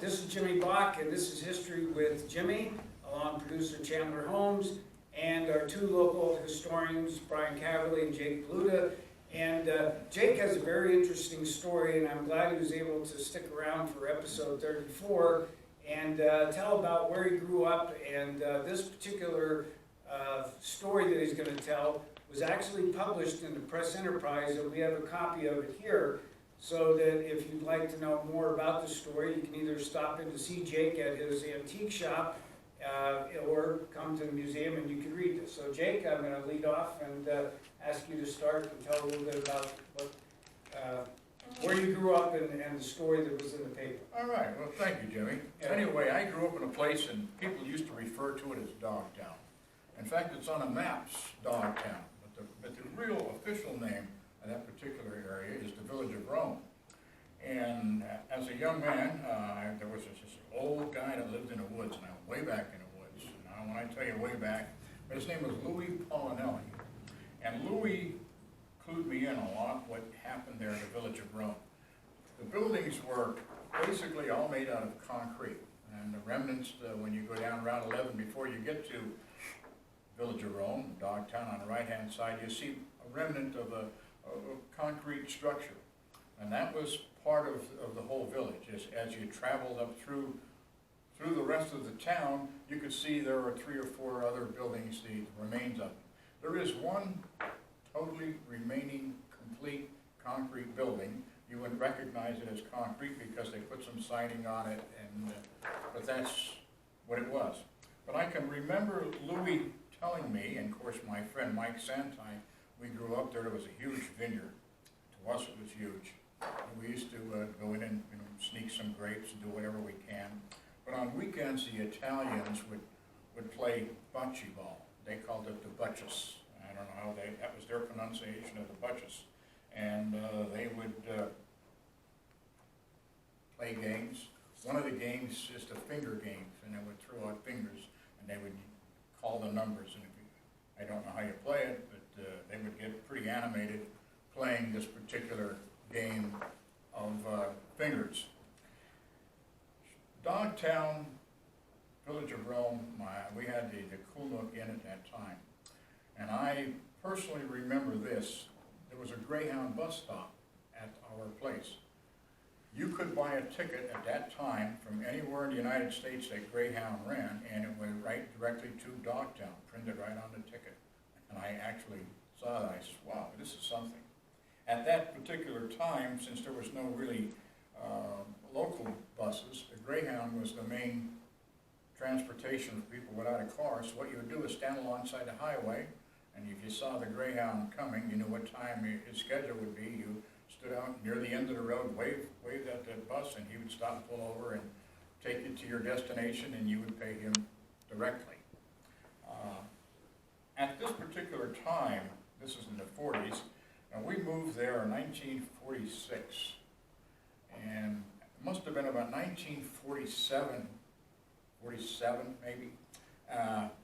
this is Jimmy Bach, and this is History with Jimmy, along producer Chandler Holmes, and our two local historians, Brian Caverly and Jake Baluta. And Jake has a very interesting story, and I'm glad he was able to stick around for episode 34 and tell about where he grew up. And this particular story that he's going to tell was actually published in the Press Enterprise, and we have a copy of it here. So that if you'd like to know more about the story, you can either stop in to see Jake at his antique shop or come to the museum and you can read this. So Jake, I'm going to lead off and ask you to start and tell a little bit about where you grew up and the story that was in the paper. All right, well thank you, Jimmy. Yeah. Anyway, I grew up in a place and people used to refer to it as Dogtown. In fact, it's on a map's Dogtown, but the real official name of that particular area is the village of Rome. And as a young man, there was this old guy that lived in the woods, and I'm way back in the woods. Now, when I tell you way back, his name was Louis Paulinelli. And Louis clued me in a lot what happened there in the village of Rome. The buildings were basically all made out of concrete. And the remnants, when you go down Route 11, before you get to village of Rome, Dogtown, on the right-hand side, you see a remnant of a concrete structure. And that was part of the whole village. As you traveled up through the rest of the town, you could see there were 3 or 4 other buildings, the remains of them. There is one totally remaining complete concrete building. You wouldn't recognize it as concrete because they put some siding on it, but that's what it was. But I can remember Louis telling me, and of course my friend Mike Santai, we grew up there, there was a huge vineyard. To us it was huge. And we used to go in and sneak some grapes and do whatever we can. But on weekends the Italians would play bocce ball. They called it the buccius. I don't know how that was their pronunciation of the buccius. And they would play games. One of the games is the finger games, and they would throw out fingers and they would call the numbers. And I don't know how you play it, but they would get pretty animated playing this particular game of fingers. Dogtown, village of Rome, we had the Cool Nook Inn at that time. And I personally remember this. There was a Greyhound bus stop at our place. You could buy a ticket at that time from anywhere in the United States that Greyhound ran, and it went right directly to Dogtown, printed right on the ticket. And I actually saw that. I said, wow, this is something. At that particular time, since there was no really local buses, the Greyhound was the main transportation for people without a car. So what you would do is stand alongside the highway, and if you saw the Greyhound coming, you knew what time his schedule would be. You stood out near the end of the road, waved at the bus, and he would stop and pull over and take you to your destination, and you would pay him directly. At this particular time, this is in the 40s, and we moved there in 1946, and it must have been about 1947, 47 maybe.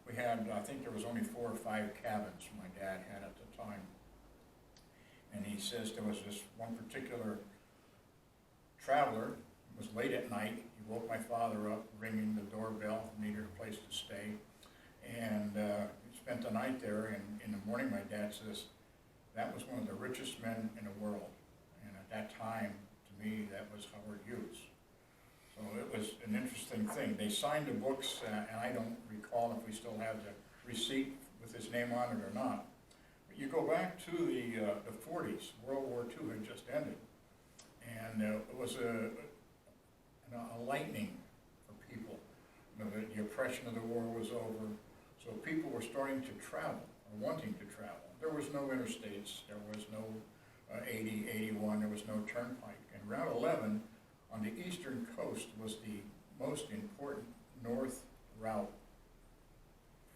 We had, I think there was only 4 or 5 cabins my dad had at the time. And he says there was this one particular traveler. It was late at night. He woke my father up, ringing the doorbell, needed a place to stay. And he spent the night there, and in the morning my dad says, that was one of the richest men in the world. And at that time, to me, that was Howard Hughes. So it was an interesting thing. They signed the books, and I don't recall if we still have the receipt with his name on it or not. But you go back to the 40s, World War II had just ended. And it was a lightning for people. The oppression of the war was over, so people were starting to travel, or wanting to travel. There was no interstates, there was no 80, 81, there was no turnpike. And Route 11 on the eastern coast was the most important north route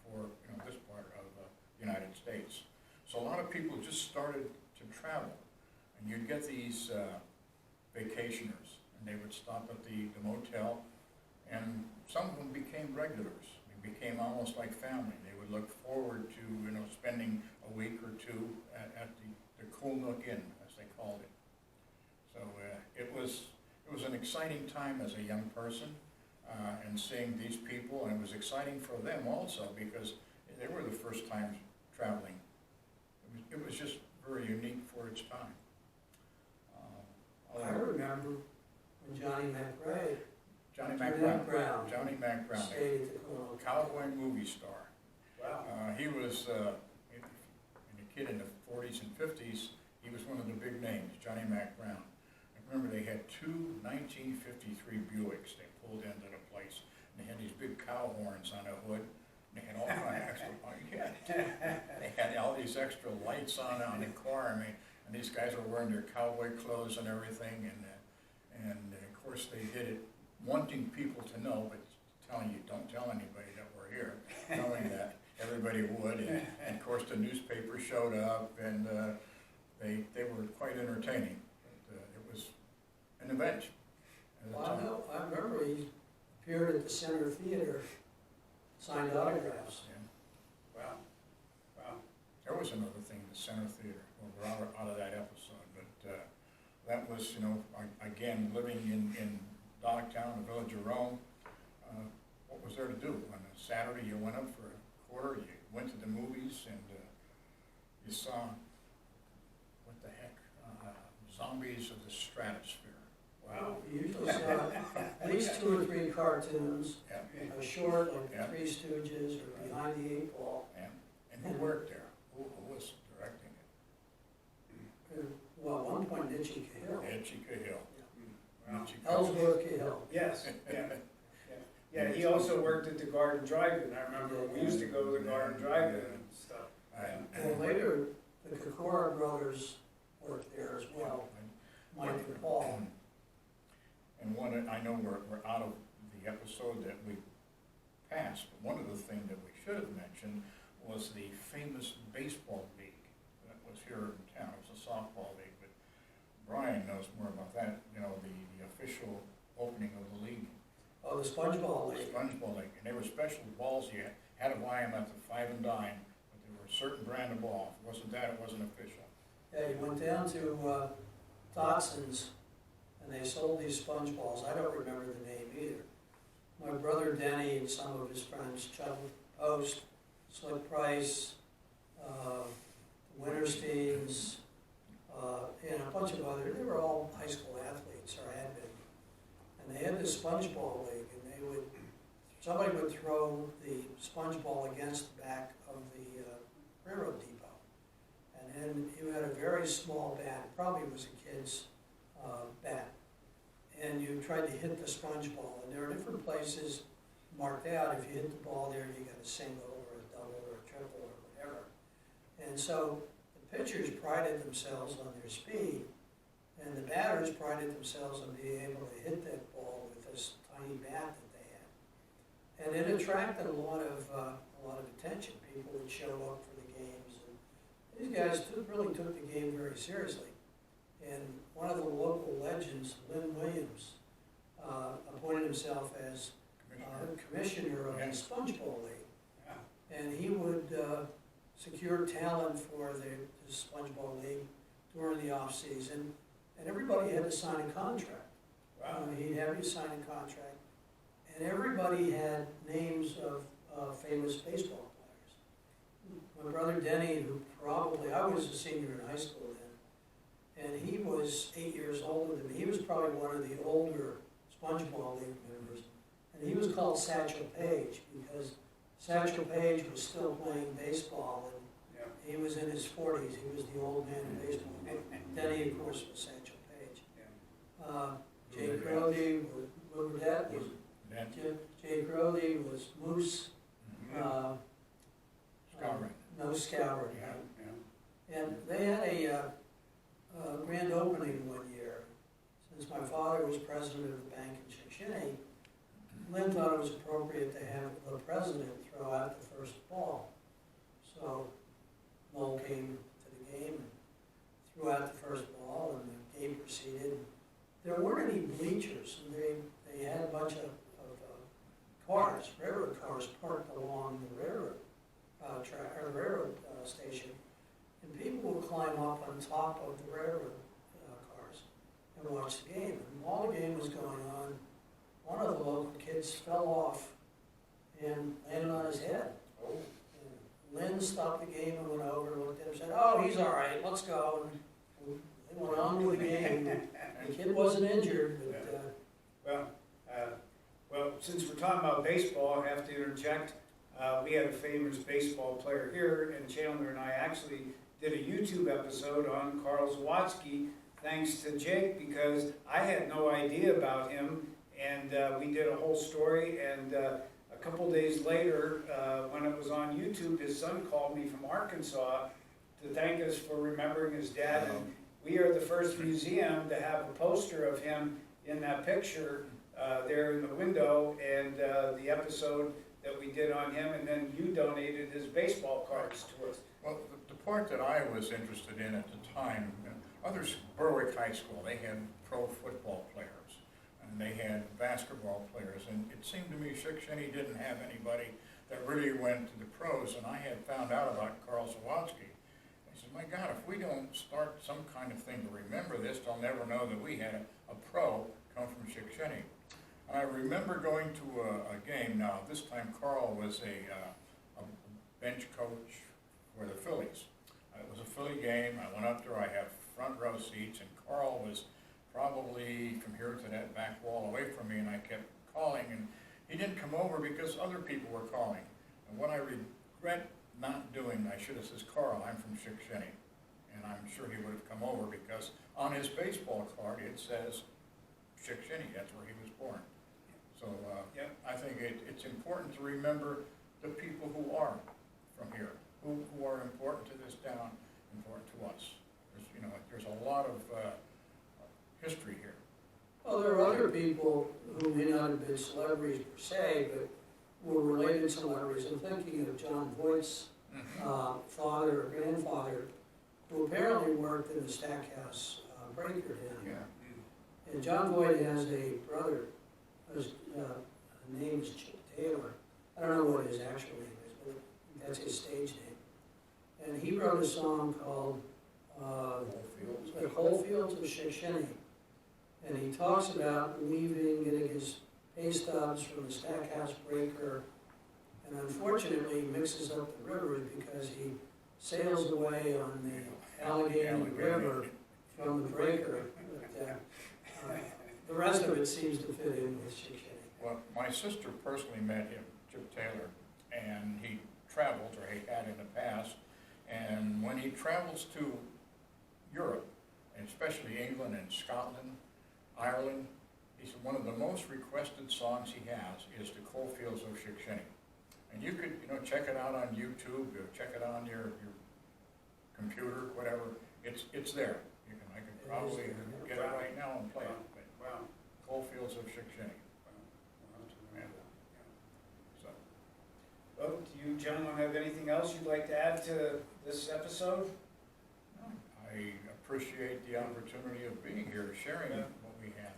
for this part of the United States. So a lot of people just started to travel. And you'd get these vacationers, and they would stop at the motel, and some of them became regulars. They became almost like family. They would look forward to spending a week or two at the Cool Nook Inn, as they called it. So it was it was an exciting time as a young person, and seeing these people, and it was exciting for them also, because they were the first time traveling. It was just very unique for its time. I remember when Johnny McBride Johnny Mac Brown. Johnny Mac Brown, stayed at the Colonial. cowboy movie star. Wow. He was, and a kid in the 40s and 50s, he was one of the big names, Johnny Mac Brown. I remember they had two 1953 Buicks they pulled into the place, and they had these big cow horns on the hood, and they had all kind of extra, they had all these extra lights on the car, I mean, and these guys were wearing their cowboy clothes and everything, and of course they did it wanting people to know, but telling you, don't tell anybody that we're here, knowing that everybody would, and of course the newspaper showed up, and they were quite entertaining. But, it was an event at the Well, time. I remember he appeared at the Center Theater, signed autographs. Yeah. Wow. Wow. There was another thing, the Center Theater, well, we're out of that episode, but that was, you know, again, living in Dogtown, the village of Rome, what was there to do? On a Saturday, you went up for a quarter, you went to the movies, and you saw, what the heck, Zombies of the Stratosphere. Wow. We usually saw at least 2 or 3 cartoons, Yeah, a short like Yeah. the Three Stooges or Behind the Eight Ball. yeah. And who worked there? Who was directing it? Well, at one point, Itchy Cahill. Ed Cahill. Wow. Ed Cahill. Ellsworth Cahill. Yes, yeah. Yeah, he also worked at the Garden Drive-In. I remember we used to go to the Garden Drive-In and stuff. And later, the Kokora brothers worked there as well, Mike and Paul. And one, I know we're out of the episode that we passed, but one of the things that we should have mentioned was the famous baseball league that was here in town. It was a softball league, but Brian knows more about that, you know, the official opening of the league. Oh, the Spongeball League. Spongeball league, and they were special balls you had to buy them at the 5 and dime, but there were a certain brand of ball. If it wasn't that, it wasn't official. Yeah, you went down to Dotson's, and they sold these sponge balls. I don't remember the name either. My brother Denny and some of his friends, Chuck Post, Slick Price, Wintersteins, and a bunch of others. They were all high school athletes, or had been. And they had this sponge ball league, and somebody would throw the sponge ball against the back of the railroad depot. And then you had a very small bat, probably was a kid's bat. And you tried to hit the sponge ball, and there are different places marked out. If you hit the ball there, you got a single or a double or a triple or whatever. And so the pitchers prided themselves on their speed, and the batters prided themselves on being able to hit that ball with this tiny bat that they had. And it attracted a lot of attention. People would show up for the games, and these guys really took the game very seriously. And one of the local legends, Lynn Williams, appointed himself as commissioner of the Spongeball League. Yeah. And he would secure talent for the Spongeball League during the off season, and everybody had to sign a contract. Wow. He'd have you sign a contract, and everybody had names of famous baseball players. My brother Denny, who I was a senior in high school then, and he was 8 years older than me. He was probably one of the older Spongeball League members, and he was called Satchel Paige because Satchel Paige was still playing baseball, and Yeah. he was in his 40s. He was the old man in baseball. Denny, of course, was Satchel Paige. Yeah. Jay Crowley was, remember that? Then, Jay Crowley was Moose. Mhm. Scouring. No Scouring. Yeah, yeah. And they had a grand opening one year. Since my father was president of the bank in Chickasha, Lynn thought it was appropriate to have the president throw out the first ball. So Lowell came to the game and threw out the first ball, and the game proceeded. There weren't any bleachers, and they had a bunch of cars, railroad cars, parked along the railroad track or the railroad station, and people would climb up on top of the railroad cars and watch the game. And while the game was going on, one of the local kids fell off and landed on his head. Oh, And Lynn stopped the game and went over, looked at him, and said, "Oh, he's all right, let's go." And they went on with the game. The kid wasn't injured, but, Well, since we're talking about baseball, I have to interject. We had a famous baseball player here, and Chandler and I actually did a YouTube episode on Carl Zawatsky, thanks to Jake, because I had no idea about him, and we did a whole story, and a couple days later, when it was on YouTube, his son called me from Arkansas to thank us for remembering his dad, and we are the first museum to have a poster of him in that picture there in the window, and the episode that we did on him, and then you donated his baseball cards to us. well, the part that I was interested in at the time, others, Berwick High School, they had pro football players, and they had basketball players, and it seemed to me Shikshinny didn't have anybody that really went to the pros, and I had found out about Carl Zawatsky. I said, my God, if we don't start some kind of thing to remember this, they'll never know that we had a pro come from Shikshinny. I remember going to a game. Now, this time Carl was a bench coach for the Phillies. It was a Philly game. I went up there. I have front row seats, and Carl was probably from here to that back wall away from me, and I kept calling, and he didn't come over because other people were calling. And what I regret not doing, I should have said, Carl, I'm from Shikshinny. And I'm sure he would have come over because on his baseball card it says Shikshinny, that's where he was born. So I think it's important to remember the people who are from here, who are important to this town, important to us. There's a lot of history here. well, there are other people who may not have been celebrities per se, but were related celebrities. I'm thinking of John Voight's father or grandfather, who apparently worked in the Stackhouse breaker down Yeah. here. And John Voight has a brother whose name is Chip Taylor. I don't know what his actual name is, but that's his stage name. And he wrote a song called The Coal Fields of Shikshinny. And he talks about leaving, getting his pay stubs from the Stackhouse breaker, and unfortunately mixes up the rivers because he sails away on the Allegheny River from the breaker. But, the rest of it seems to fit in with Shikshinny. Well, my sister personally met him, Chip Taylor, and he traveled, or he had in the past, and when he travels to Europe, and especially England and Scotland, Ireland, he said one of the most requested songs he has is The Coal Fields of Shikshinny. And you could, check it out on YouTube, or check it on your computer, whatever. It's there. I can probably get it right now and play it. Wow. Coal Fields of Shikshinny. So, Well, do you gentlemen have anything else you'd like to add to this episode? I appreciate the opportunity of being here, sharing what we have.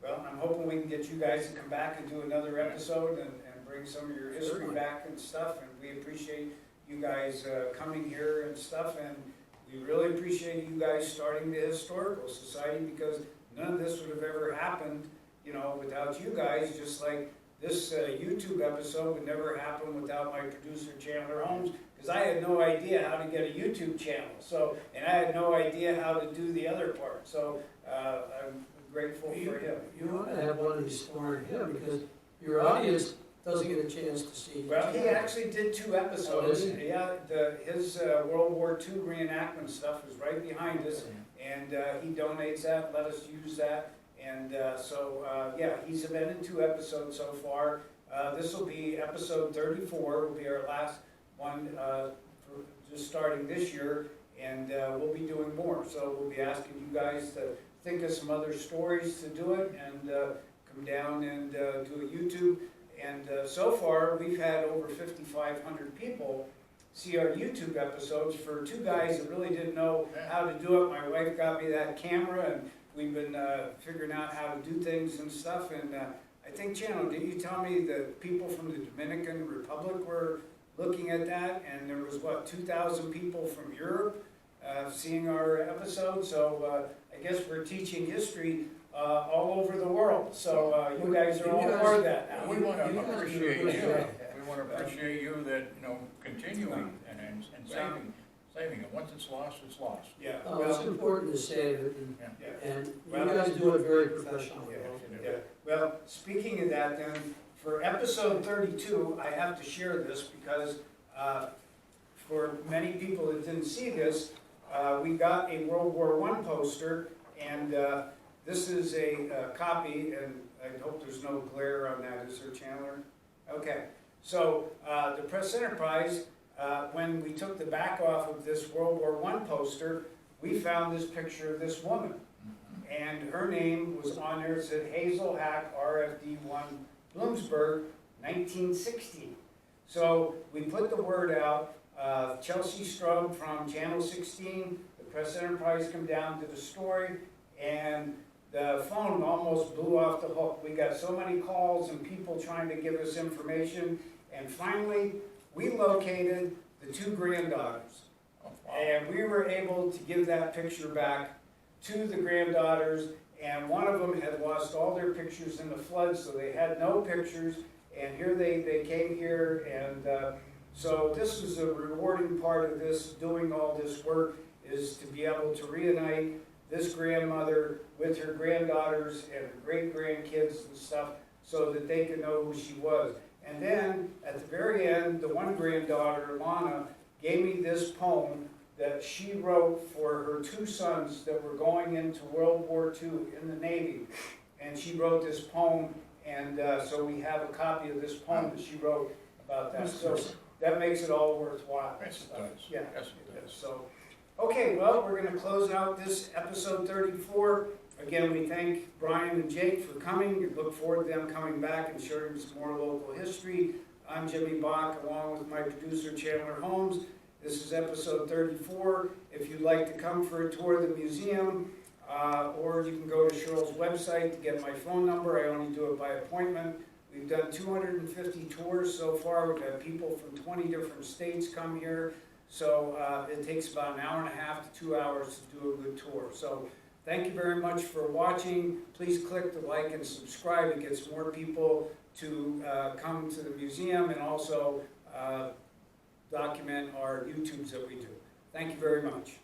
Well, I'm hoping we can get you guys to come back and do another episode and bring some of your history Certainly. back and stuff, and we appreciate you guys coming here and stuff, and we really appreciate you guys starting the Historical Society, because none of this would have ever happened, without you guys, just like this YouTube episode would never happen without my producer Chandler Holmes, because I had no idea how to get a YouTube channel, and I had no idea how to do the other part, so I'm grateful for him. You ought to have one of these stories here, because your audience doesn't get a chance to see. Well, he actually did 2 episodes. Oh, did he? Yeah, his World War II reenactment stuff is right behind us, and he donates that, let us use that, and he's been in 2 episodes so far. This will be episode 34, will be our last one for just starting this year, and we'll be doing more. So we'll be asking you guys to think of some other stories to do it, and come down and do a YouTube. And so far, we've had over 5,500 people see our YouTube episodes for 2 guys that really didn't know how to do it. My wife got me that camera, and we've been figuring out how to do things and stuff. And I think, Channel, did you tell me that people from the Dominican Republic were looking at that? And there was, 2,000 people from Europe seeing our episode? So I guess we're teaching history all over the world. So you guys are all part of that now. We want You to guys do a appreciate good you, job. we want to appreciate you that, continuing and saving it. Once it's lost, it's lost. Yeah, It's well, important to save it, yeah. and you Well, guys do it very professionally. Yeah. Well, speaking of that then, for episode 32, I have to share this because for many people that didn't see this, we got a World War I poster, and this is a copy, and I hope there's no glare on that, is there, Chandler? Okay, so the Press Enterprise, when we took the back off of this World War I poster, we found this picture of this woman. And her name was on there. It said Hazel Hack, RFD1, Bloomsburg, 1960. So we put the word out. Chelsea Strub from Channel 16, the Press Enterprise, come down to the story, and the phone almost blew off the hook. We got so many calls and people trying to give us information, and finally we located the two granddaughters. Oh, wow. And we were able to give that picture back to the granddaughters, and one of them had lost all their pictures in the flood, so they had no pictures, and here they came here, and so this is a rewarding part of this, doing all this work, is to be able to reunite this grandmother with her granddaughters and her great-grandkids and stuff, so that they could know who she was. And then, at the very end, the one granddaughter, Lana, gave me this poem that she wrote for her two sons that were going into World War II in the Navy. And she wrote this poem, and so we have a copy of this poem that she wrote about that. So that makes it all worthwhile. Yes, it does. Yeah, Yes, it does. So, okay, well, we're going to close out this episode 34. Again, we thank Brian and Jake for coming. We look forward to them coming back and sharing some more local history. I'm Jimmy Bach, along with my producer, Chandler Holmes. This is episode 34. If you'd like to come for a tour of the museum, or you can go to Cheryl's website to get my phone number. I only do it by appointment. We've done 250 tours so far. We've had people from 20 different states come here. So it takes about an hour and a half to 2 hours to do a good tour. So thank you very much for watching. Please click the like and subscribe. It gets more people to come to the museum, and also document our YouTubes that we do. Thank you very much.